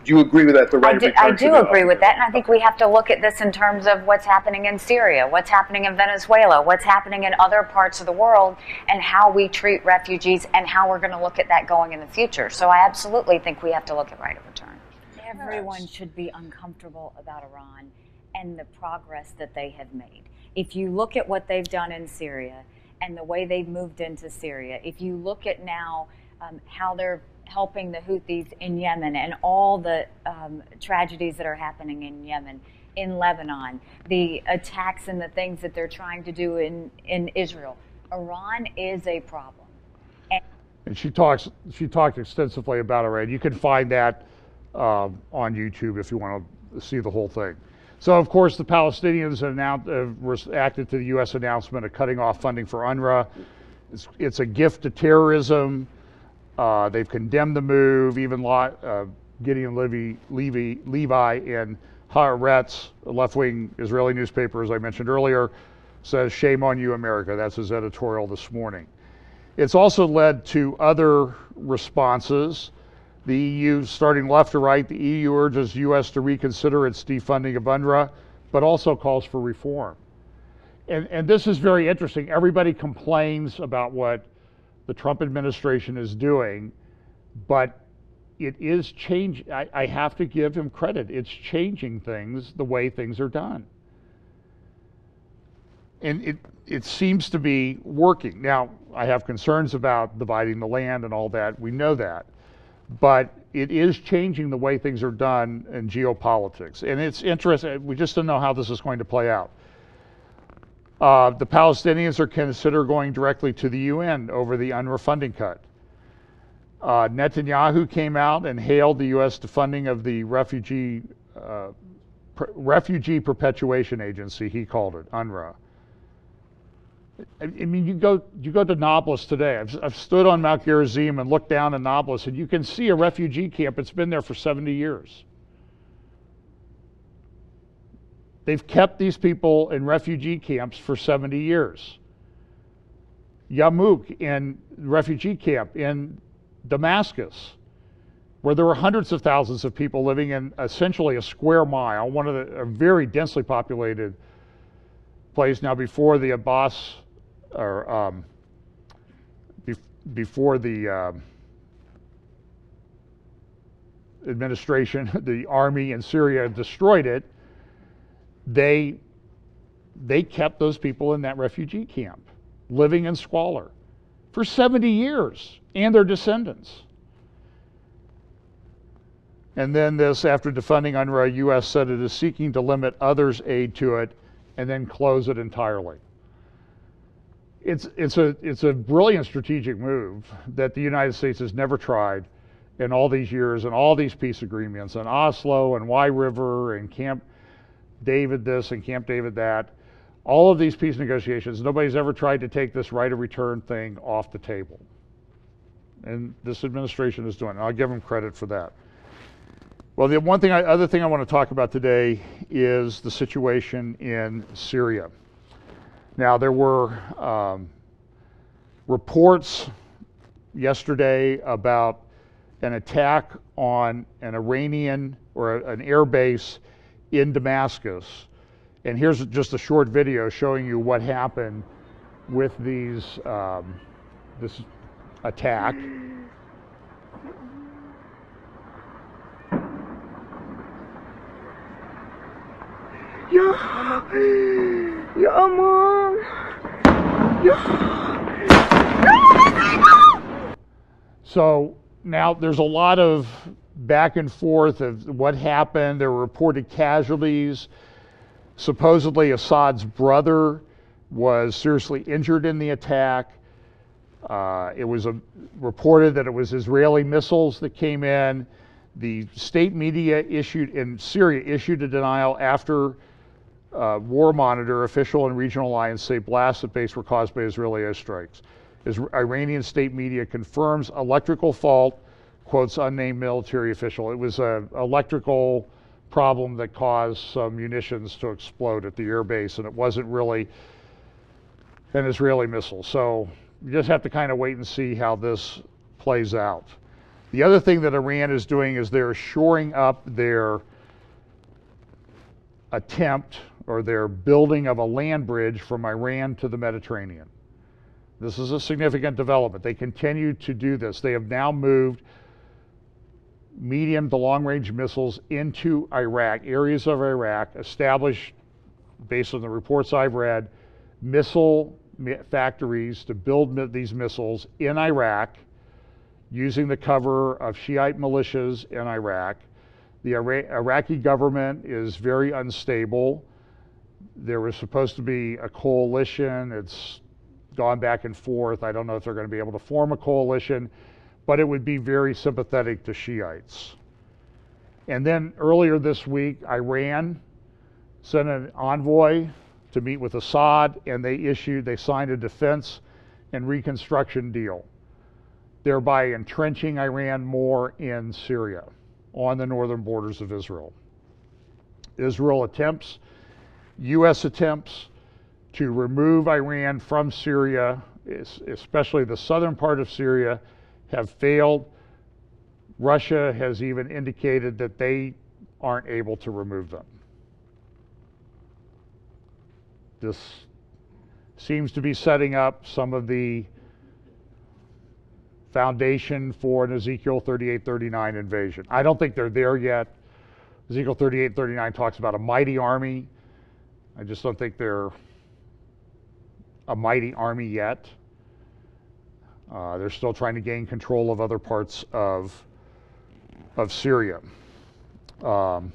Do you agree with that? The right of return? I do agree with that, and I think we have to look at this in terms of what's happening in Syria, what's happening in Venezuela, what's happening in other parts of the world, and how we treat refugees and how we're going to look at that going in the future. So I absolutely think we have to look at right of return. Everyone should be uncomfortable about Iran and the progress that they have made. If you look at what they've done in Syria and the way they've moved into Syria, if you look at now how they're helping the Houthis in Yemen and all the tragedies that are happening in Yemen, in Lebanon, the attacks and the things that they're trying to do in Israel, Iran is a problem. And she talked extensively about Iran. You can find that on YouTube if you want to see the whole thing. So, of course, the Palestinians reacted to the U.S. announcement of cutting off funding for UNRWA. It's a gift to terrorism. They've condemned the move. Even Gideon Levi in Haaretz, a left-wing Israeli newspaper, as I mentioned earlier, says, "Shame on you, America." That's his editorial this morning. It's also led to other responses. The EU, starting left to right, the EU urges U.S. to reconsider its defunding of UNRWA, but also calls for reform. And this is very interesting. Everybody complains about what the Trump administration is doing, but it is changing. I have to give him credit. It's changing things, the way things are done. And it seems to be working. Now, I have concerns about dividing the land and all that. We know that. But it is changing the way things are done in geopolitics. And it's interesting. We just don't know how this is going to play out. The Palestinians are considering going directly to the UN over the UNRWA funding cut. Netanyahu came out and hailed the U.S. defunding of the Refugee Perpetuation Agency, he called it, UNRWA. I mean, you go to Nablus today. I've stood on Mount Gerizim and looked down at Nablus, and you can see a refugee camp. It's been there for 70 years. They've kept these people in refugee camps for 70 years. Yarmouk, in refugee camp in Damascus, where there were hundreds of thousands of people living in essentially a square mile, a very densely populated place. Now, before the Abbas or before the administration, the army in Syria destroyed it, they kept those people in that refugee camp, living in squalor for 70 years, and their descendants. And then this, after defunding UNRWA, U.S. said it is seeking to limit others' aid to it and then close it entirely. It's a brilliant strategic move that the United States has never tried in all these years, and all these peace agreements, and Oslo and Y River and Camp David this and Camp David that. All of these peace negotiations, nobody's ever tried to take this right of return thing off the table. And this administration is doing it. I'll give them credit for that. Well, the other thing I want to talk about today is the situation in Syria. Now, there were reports yesterday about an attack on an Iranian or an air base in Damascus. And here's just a short video showing you what happened with these this attack. Ya Mom. So now there's a lot of back and forth of what happened. There were reported casualties. Supposedly Assad's brother was seriously injured in the attack. It was reported that it was Israeli missiles that came in. The state media in Syria issued a denial after War Monitor, official and regional alliance say blasts at base were caused by Israeli airstrikes. Iranian state media confirms electrical fault, quotes unnamed military official. It was an electrical problem that caused some munitions to explode at the air base, and it wasn't really an Israeli missile. So you just have to kind of wait and see how this plays out. The other thing that Iran is doing is they're shoring up their attempt or their building of a land bridge from Iran to the Mediterranean. This is a significant development. They continue to do this. They have now moved medium to long-range missiles into Iraq, areas of Iraq, established, based on the reports I've read, missile factories to build these missiles in Iraq, using the cover of Shiite militias in Iraq. The Iraqi government is very unstable. There was supposed to be a coalition. It's gone back and forth. I don't know if they're going to be able to form a coalition, but it would be very sympathetic to Shiites. And then earlier this week, Iran sent an envoy to meet with Assad, and they signed a defense and reconstruction deal, thereby entrenching Iran more in Syria on the northern borders of Israel. U.S. attempts to remove Iran from Syria, especially the southern part of Syria, have failed. Russia has even indicated that they aren't able to remove them. This seems to be setting up some of the foundation for an Ezekiel 38-39 invasion. I don't think they're there yet. Ezekiel 38-39 talks about a mighty army. I just don't think they're a mighty army yet. They're still trying to gain control of other parts of Syria. In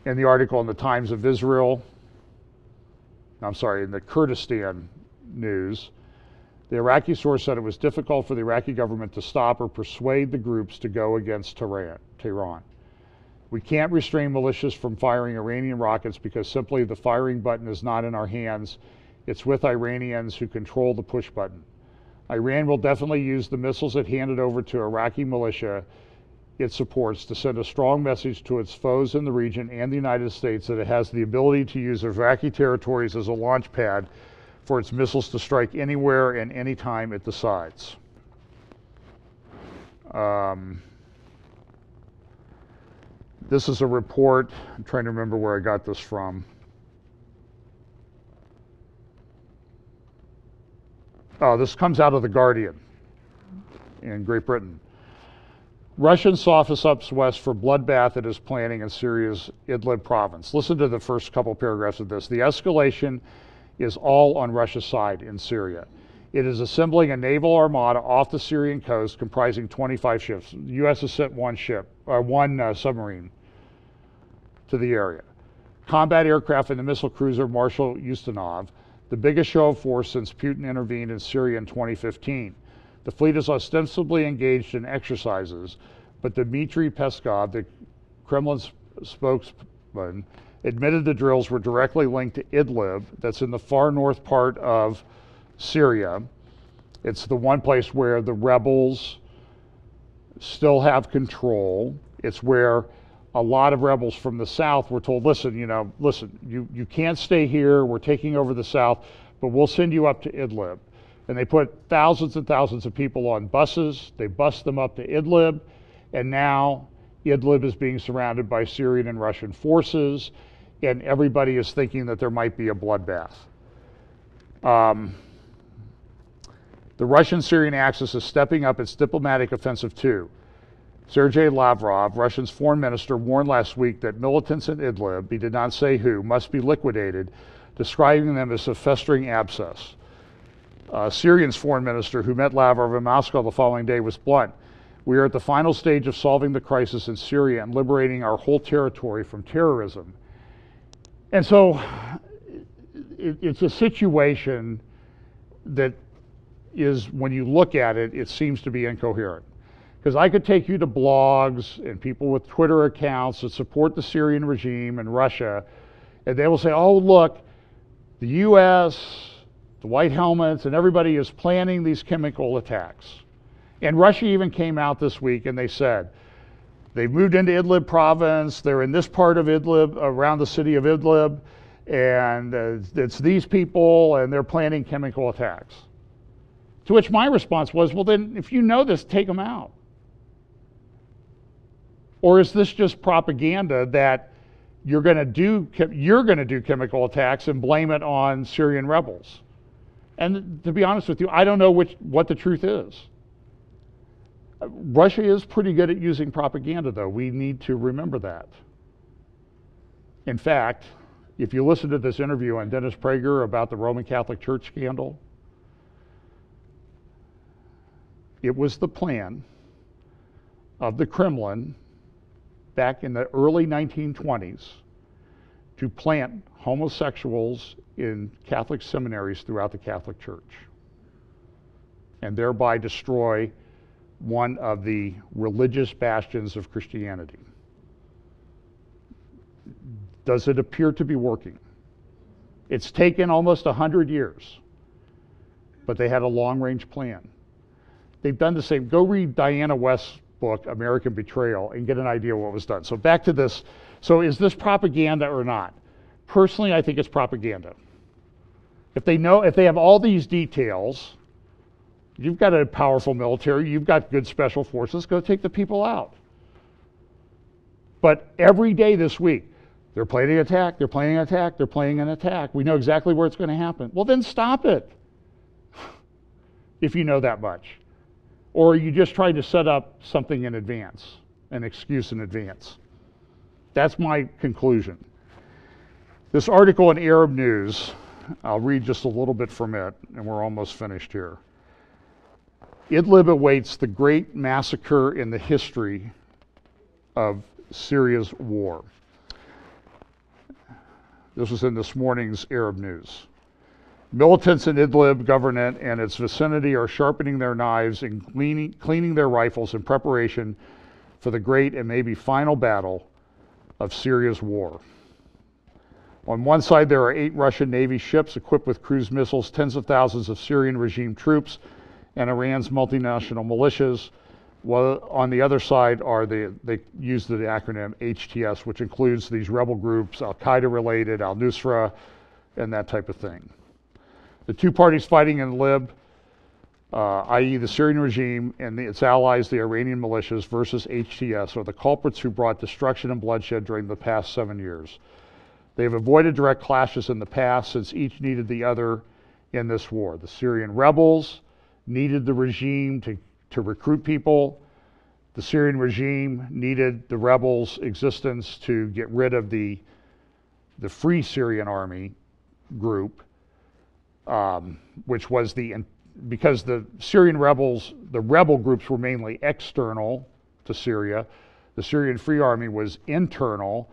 the article in the Times of Israel, in the Kurdistan News, the Iraqi source said it was difficult for the Iraqi government to stop or persuade the groups to go against Tehran. We can't restrain militias from firing Iranian rockets because simply the firing button is not in our hands. It's with Iranians who control the push button. Iran will definitely use the missiles it handed over to Iraqi militia it supports to send a strong message to its foes in the region and the United States that it has the ability to use Iraqi territories as a launch pad for its missiles to strike anywhere and anytime it decides. This is a report. I'm trying to remember where I got this from. Oh, this comes out of The Guardian. in Great Britain. Russian sophists up west for bloodbath it is planning in Syria's Idlib province. Listen to the first couple paragraphs of this. The escalation is all on Russia's side in Syria. It is assembling a naval armada off the Syrian coast comprising 25 ships. The U.S. has sent one submarine to the area. Combat aircraft and the missile cruiser Marshal Ustinov, the biggest show of force since Putin intervened in Syria in 2015. The fleet is ostensibly engaged in exercises, but Dmitry Peskov, the Kremlin spokesman, admitted the drills were directly linked to Idlib, that's in the far north part of Syria. It's the one place where the rebels still have control. It's where a lot of rebels from the south were told, listen, you can't stay here. We're taking over the south, but we'll send you up to Idlib. And they put thousands and thousands of people on buses. They bus them up to Idlib. And now Idlib is being surrounded by Syrian and Russian forces. And everybody is thinking that there might be a bloodbath. The Russian-Syrian axis is stepping up its diplomatic offensive too. Sergei Lavrov, Russia's foreign minister, warned last week that militants in Idlib, he did not say who, must be liquidated, describing them as a festering abscess. Syrian's foreign minister, who met Lavrov in Moscow the following day, was blunt. We are at the final stage of solving the crisis in Syria and liberating our whole territory from terrorism. And so it's a situation that is, when you look at it, it seems to be incoherent. Because I could take you to blogs and people with Twitter accounts that support the Syrian regime and Russia, and they will say, oh, look, the U.S., the White Helmets, and everybody is planning these chemical attacks. And Russia even came out this week and they said, they've moved into Idlib province, they're in this part of Idlib, around the city of Idlib, and it's these people, and they're planning chemical attacks. To which my response was, well then, if you know this, take them out. Or is this just propaganda that you're going to do chemical attacks and blame it on Syrian rebels? And to be honest with you, I don't know what the truth is. Russia is pretty good at using propaganda, though. We need to remember that. In fact, if you listen to this interview on Dennis Prager about the Roman Catholic Church scandal, it was the plan of the Kremlin back in the early 1920s to plant homosexuals in Catholic seminaries throughout the Catholic Church and thereby destroy one of the religious bastions of Christianity. Does it appear to be working? It's taken almost 100 years, but they had a long-range plan. They've done the same. Go read Diana West's book, American Betrayal, and get an idea what was done. So back to this. So is this propaganda or not? Personally, I think it's propaganda. If they have all these details, you've got a powerful military, you've got good special forces, go take the people out. But every day this week, they're planning an attack, they're planning an attack, they're planning an attack. We know exactly where it's going to happen. Well, then stop it, if you know that much. Or you just try to set up something in advance, an excuse in advance. That's my conclusion. This article in Arab News, I'll read just a little bit from it, and we're almost finished here. Idlib awaits the great massacre in the history of Syria's war. This was in this morning's Arab News. Militants in Idlib governorate and its vicinity are sharpening their knives and cleaning their rifles in preparation for the great and maybe final battle of Syria's war. On one side, there are 8 Russian Navy ships equipped with cruise missiles, tens of thousands of Syrian regime troops, and Iran's multinational militias. While on the other side are they use the acronym HTS, which includes these rebel groups, Al-Qaeda related, Al-Nusra, and that type of thing. The two parties fighting in Idlib, i.e. the Syrian regime and its allies, the Iranian militias, versus HTS, are the culprits who brought destruction and bloodshed during the past 7 years. They've avoided direct clashes in the past since each needed the other in this war. The Syrian rebels needed the regime to to recruit people. The Syrian regime needed the rebels' existence to get rid of the Free Syrian Army group, which was because the Syrian rebels, the rebel groups were mainly external to Syria. The Syrian Free Army was internal.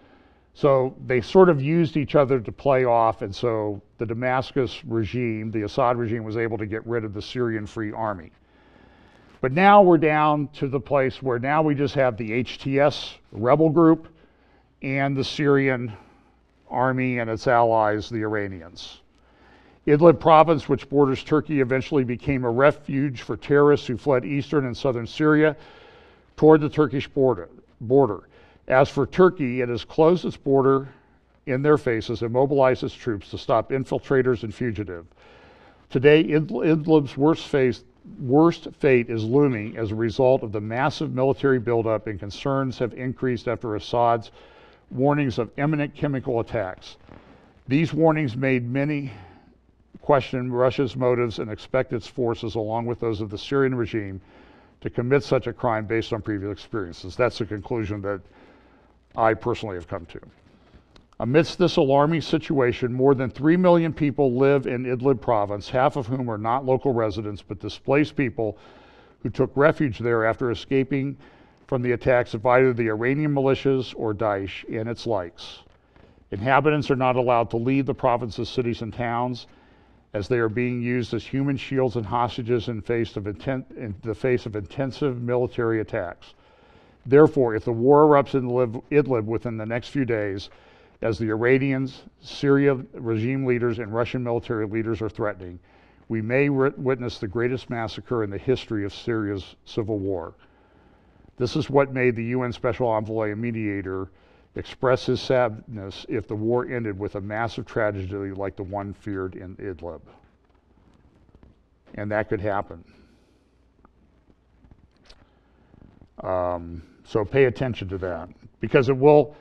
So they sort of used each other to play off, and so the Damascus regime, the Assad regime, was able to get rid of the Syrian Free Army. But now we're down to the place where now we just have the HTS rebel group and the Syrian army and its allies, the Iranians. Idlib province, which borders Turkey, eventually became a refuge for terrorists who fled eastern and southern Syria toward the Turkish border. As for Turkey, it has closed its border in their faces and mobilized its troops to stop infiltrators and fugitives. Today, Idlib's worst fate is looming as a result of the massive military buildup, and concerns have increased after Assad's warnings of imminent chemical attacks. These warnings made many question Russia's motives and expect its forces, along with those of the Syrian regime, to commit such a crime based on previous experiences. That's a conclusion that I personally have come to. Amidst this alarming situation, more than 3 million people live in Idlib province, half of whom are not local residents, but displaced people who took refuge there after escaping from the attacks of either the Iranian militias or Daesh and its likes. Inhabitants are not allowed to leave the province's cities and towns, as they are being used as human shields and hostages in the face of intensive military attacks. Therefore, if the war erupts in Idlib within the next few days, as the Iranians, Syria regime leaders, and Russian military leaders are threatening, we may witness the greatest massacre in the history of Syria's civil war. This is what made the UN Special Envoy and mediator express his sadness if the war ended with a massive tragedy like the one feared in Idlib. And that could happen. So pay attention to that, because it will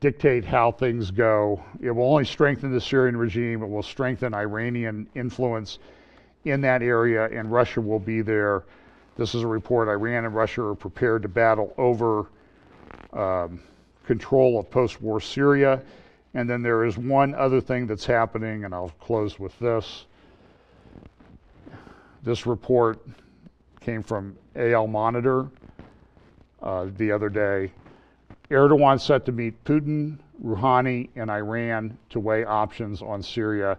dictate how things go. It will only strengthen the Syrian regime. It will strengthen Iranian influence in that area, and Russia will be there. This is a report. Iran and Russia are prepared to battle over control of post-war Syria. And then there is one other thing that's happening, and I'll close with this. This report came from AL Monitor the other day. Erdogan set to meet Putin, Rouhani, and Iran to weigh options on Syria.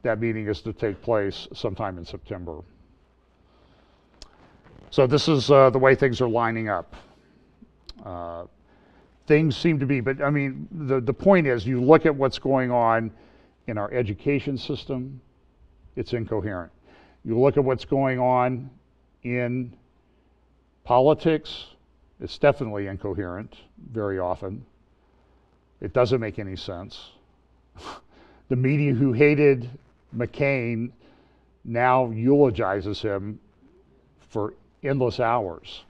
That meeting is to take place sometime in September. So this is the way things are lining up. Things seem to be, but I mean, the point is, you look at what's going on in our education system, it's incoherent. You look at what's going on in politics, it's definitely incoherent very often. It doesn't make any sense. The media who hated McCain now eulogizes him for endless hours.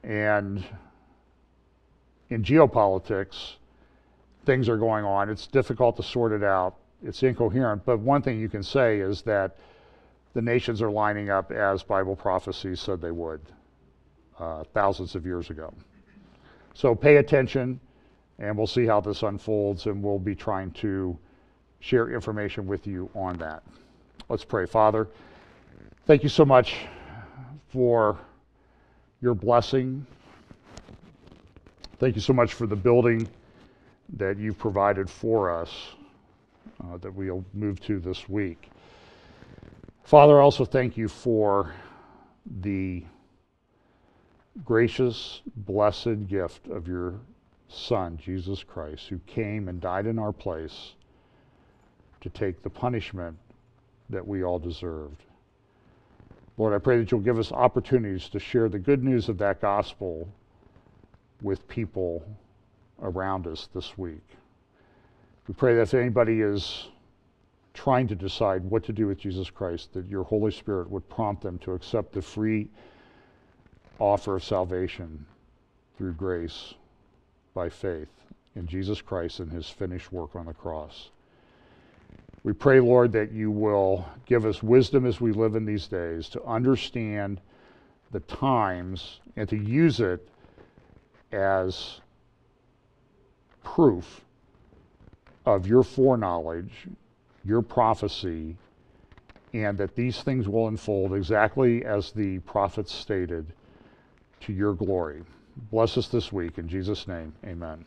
And in geopolitics, things are going on. It's difficult to sort it out. It's incoherent. But one thing you can say is that the nations are lining up as Bible prophecies said they would thousands of years ago. So pay attention, and we'll see how this unfolds, and we'll be trying to share information with you on that. Let's pray. Father, thank you so much for your blessing. Thank you so much for the building that you provided for us that we'll move to this week. Father, I also thank you for the gracious, blessed gift of your Son, Jesus Christ, who came and died in our place to take the punishment that we all deserved. Lord, I pray that you'll give us opportunities to share the good news of that gospel with people around us this week. We pray that if anybody is trying to decide what to do with Jesus Christ, that your Holy Spirit would prompt them to accept the free offer of salvation through grace by faith in Jesus Christ and his finished work on the cross. We pray, Lord, that you will give us wisdom as we live in these days to understand the times and to use it as proof of your foreknowledge, your prophecy, and that these things will unfold exactly as the prophets stated to your glory. Bless us this week. In Jesus' name, amen.